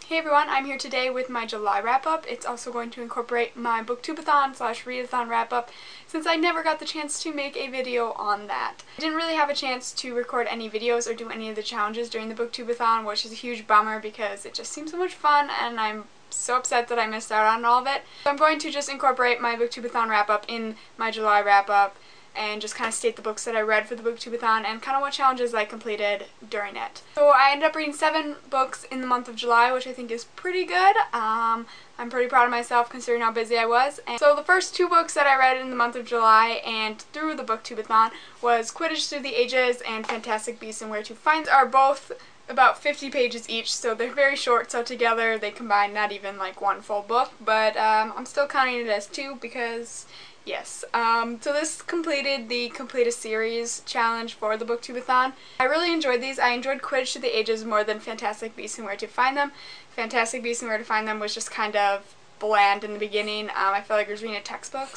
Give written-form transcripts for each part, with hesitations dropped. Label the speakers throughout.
Speaker 1: Hey everyone, I'm here today with my July wrap-up. It's also going to incorporate my booktubeathon / readathon wrap-up since I never got the chance to make a video on that. I didn't really have a chance to record any videos or do any of the challenges during the booktubeathon, which is a huge bummer because it just seemed so much fun and I'm so upset that I missed out on all of it. So I'm going to just incorporate my booktubeathon wrap-up in my July wrap-up and just kind of state the books that I read for the booktubeathon and kind of what challenges I completed during it. So I ended up reading 7 books in the month of July, which I think is pretty good. I'm pretty proud of myself considering how busy I was. And so the first 2 books that I read in the month of July and through the booktubeathon was Quidditch Through the Ages and Fantastic Beasts and Where to Find Them. Are both about 50 pages each, so they're very short, so together they combine not even like one full book, but I'm still counting it as 2 because yes. So this completed the Complete a Series challenge for the booktubeathon. I really enjoyed these. I enjoyed Quidditch Through the Ages more than Fantastic Beasts and Where to Find Them. Fantastic Beasts and Where to Find Them was just kind of bland in the beginning. I felt like I was reading a textbook,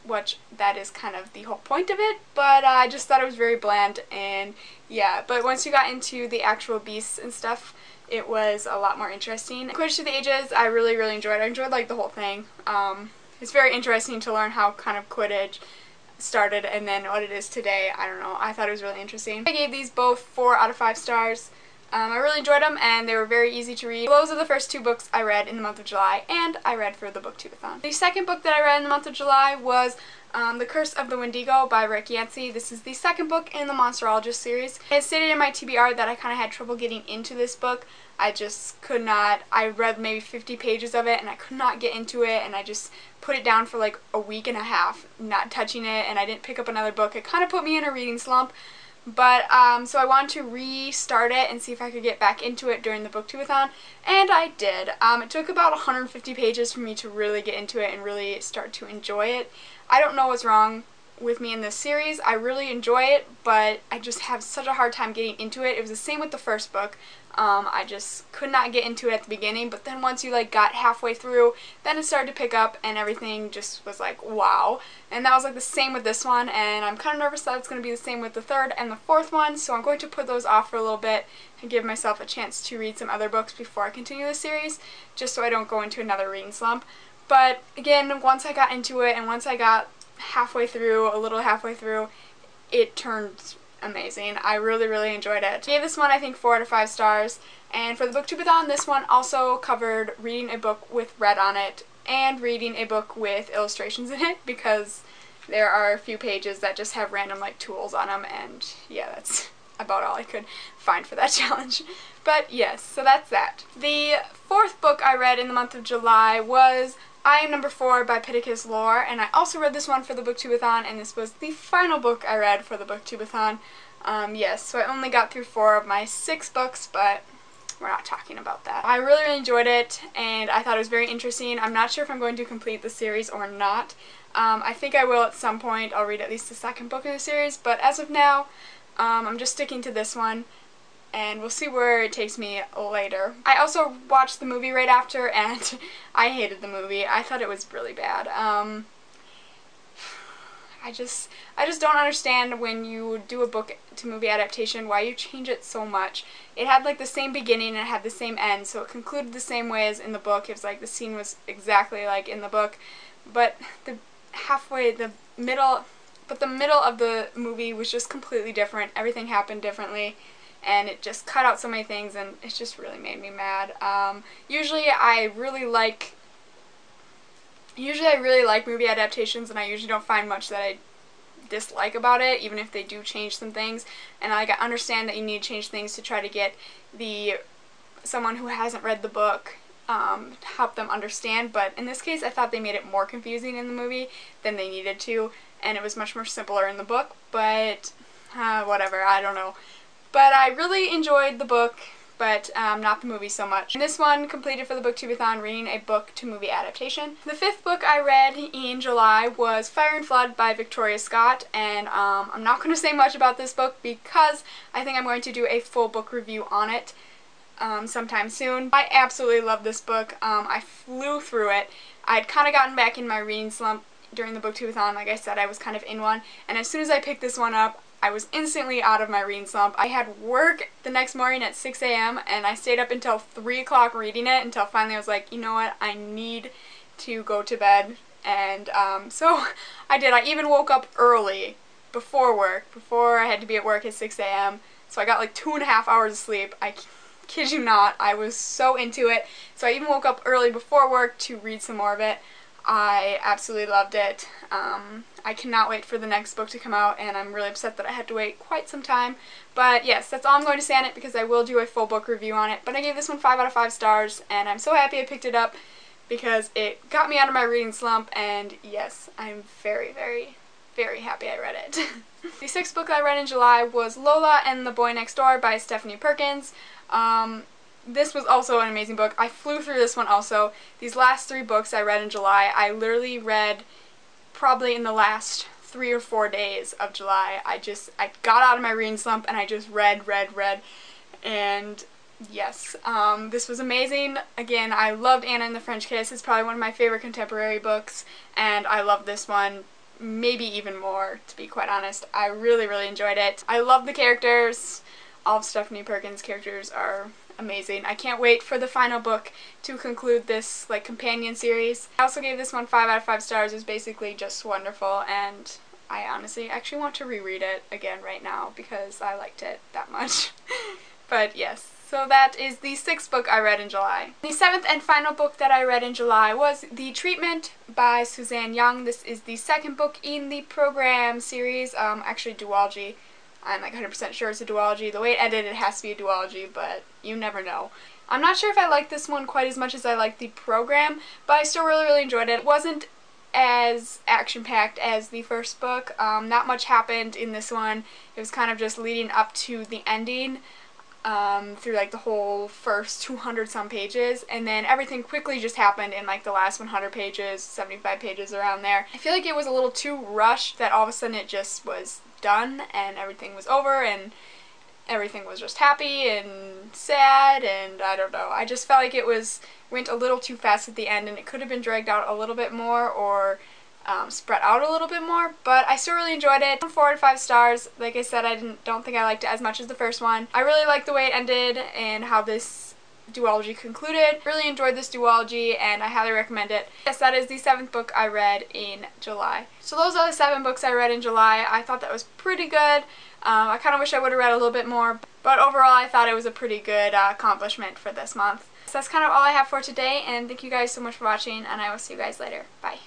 Speaker 1: which that is kind of the whole point of it, but I just thought it was very bland, and yeah, but once you got into the actual beasts and stuff, it was a lot more interesting. Quidditch Through the Ages, I really enjoyed. I enjoyed like the whole thing. It's very interesting to learn how kind of Quidditch started and then what it is today. I don't know. I thought it was really interesting. I gave these both 4 out of 5 stars. I really enjoyed them and they were very easy to read. Those are the first 2 books I read in the month of July and I read for the booktubeathon. The second book that I read in the month of July was The Curse of the Wendigo by Rick Yancey. This is the second book in the Monsterologist series. I had stated in my TBR that I kind of had trouble getting into this book. I just could not. I read maybe 50 pages of it and I could not get into it, and I just put it down for like a week and a half not touching it, and I didn't pick up another book. It kind of put me in a reading slump, but so I wanted to restart it and see if I could get back into it during the booktubeathon, and I did. It took about 150 pages for me to really get into it and really start to enjoy it. I don't know what's wrong with me in this series. I really enjoy it, but I just have such a hard time getting into it. It was the same with the first book. I just could not get into it at the beginning, but then once you like got halfway through, then it started to pick up and everything just was like wow. And that was like the same with this one, and I'm kind of nervous that it's going to be the same with the third and the fourth one, so I'm going to put those off for a little bit and give myself a chance to read some other books before I continue the series, just so I don't go into another reading slump. But again, once I got into it and once I got halfway through, a little halfway through, it turned amazing. I really enjoyed it. I gave this one I think 4 out of 5 stars, and for the booktubeathon this one also covered reading a book with red on it and reading a book with illustrations in it, because there are a few pages that just have random like tools on them, and yeah, that's about all I could find for that challenge. But yes, so that's that. The 4th book I read in the month of July was I Am Number 4 by Pittacus Lore, and I also read this one for the booktubeathon, and this was the final book I read for the booktubeathon. Yes, so I only got through 4 of my 6 books, but we're not talking about that. I really enjoyed it, and I thought it was very interesting. I'm not sure if I'm going to complete the series or not. I think I will at some point. I'll read at least the 2nd book in the series, but as of now, I'm just sticking to this one, and we'll see where it takes me later. I also watched the movie right after, and I hated the movie. I thought it was really bad. I just don't understand when you do a book to movie adaptation why you change it so much. It had like the same beginning and it had the same end, so it concluded the same way as in the book. It was like the scene was exactly like in the book, but the middle of the movie was just completely different. Everything happened differently, and it just cut out so many things, and it just really made me mad. Usually I really like movie adaptations, and I usually don't find much that I dislike about it, even if they do change some things. And like, I understand that you need to change things to try to get someone who hasn't read the book, help them understand, but in this case I thought they made it more confusing in the movie than they needed to, and it was much more simpler in the book, but whatever, I don't know. But I really enjoyed the book, but not the movie so much. And this one completed for the booktubeathon, reading a book to movie adaptation. The 5th book I read in July was Fire and Flood by Victoria Scott, and I'm not going to say much about this book because I think I'm going to do a full book review on it sometime soon. I absolutely love this book. I flew through it. I'd kind of gotten back in my reading slump during the booktubeathon. Like I said, I was kind of in one, and as soon as I picked this one up, I was instantly out of my reading slump. I had work the next morning at 6 a.m. and I stayed up until 3 o'clock reading it until finally I was like, you know what, I need to go to bed. And so I did. I even woke up early before work, before I had to be at work at 6 a.m. So I got like 2.5 hours of sleep. I kid you not, I was so into it. So I even woke up early before work to read some more of it. I absolutely loved it. I cannot wait for the next book to come out, and I'm really upset that I had to wait quite some time. But yes, that's all I'm going to say on it because I will do a full book review on it. But I gave this one 5 out of 5 stars, and I'm so happy I picked it up because it got me out of my reading slump, and yes, I'm very, very, very happy I read it. The 6th book I read in July was Lola and the Boy Next Door by Stephanie Perkins. This was also an amazing book. I flew through this one also. These last 3 books I read in July, I literally read probably in the last 3 or 4 days of July. I got out of my reading slump and I just read. And yes, this was amazing. Again, I loved Anna and the French Kiss. It's probably one of my favorite contemporary books, and I love this one maybe even more, to be quite honest. I really, really enjoyed it. I love the characters. All of Stephanie Perkins' characters are amazing. I can't wait for the final book to conclude this like companion series. I also gave this one 5 out of 5 stars. It's basically just wonderful, and I honestly actually want to reread it again right now because I liked it that much. But yes, so that is the 6th book I read in July. The 7th and final book that I read in July was The Treatment by Suzanne Young. This is the 2nd book in the program series, actually duology. I'm like 100% sure it's a duology. The way it ended, it has to be a duology, but you never know. I'm not sure if I like this one quite as much as I like the program, but I still really, really enjoyed it. It wasn't as action-packed as the first book. Not much happened in this one. It was kind of just leading up to the ending through like the whole first 200-some pages, and then everything quickly just happened in like the last 100 pages, 75 pages around there. I feel like it was a little too rushed that all of a sudden it just was done and everything was over and everything was just happy and sad, and I don't know. I just felt like it went a little too fast at the end, and it could have been dragged out a little bit more or spread out a little bit more, but I still really enjoyed it. 4 out of 5 stars. Like I said, I don't think I liked it as much as the first one. I really liked the way it ended and how this duology concluded. Really enjoyed this duology, and I highly recommend it. Yes, that is the 7th book I read in July. So those are the 7 books I read in July. I thought that was pretty good. I kind of wish I would have read a little bit more, but overall I thought it was a pretty good accomplishment for this month. So that's kind of all I have for today, and thank you guys so much for watching, and I will see you guys later. Bye.